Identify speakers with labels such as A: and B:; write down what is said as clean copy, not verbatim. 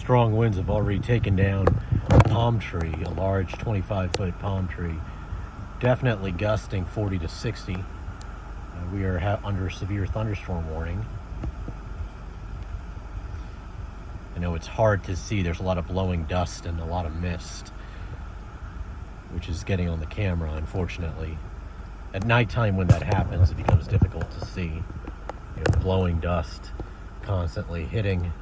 A: strong winds have already taken down a palm tree, a large 25-foot palm tree, definitely gusting 40 to 60. We are under severe thunderstorm warning. I know it's hard to see. There's a lot of blowing dust and a lot of mist, which is getting on the camera, unfortunately. At nighttime, when that happens, it becomes difficult to see. Blowing dust constantly hitting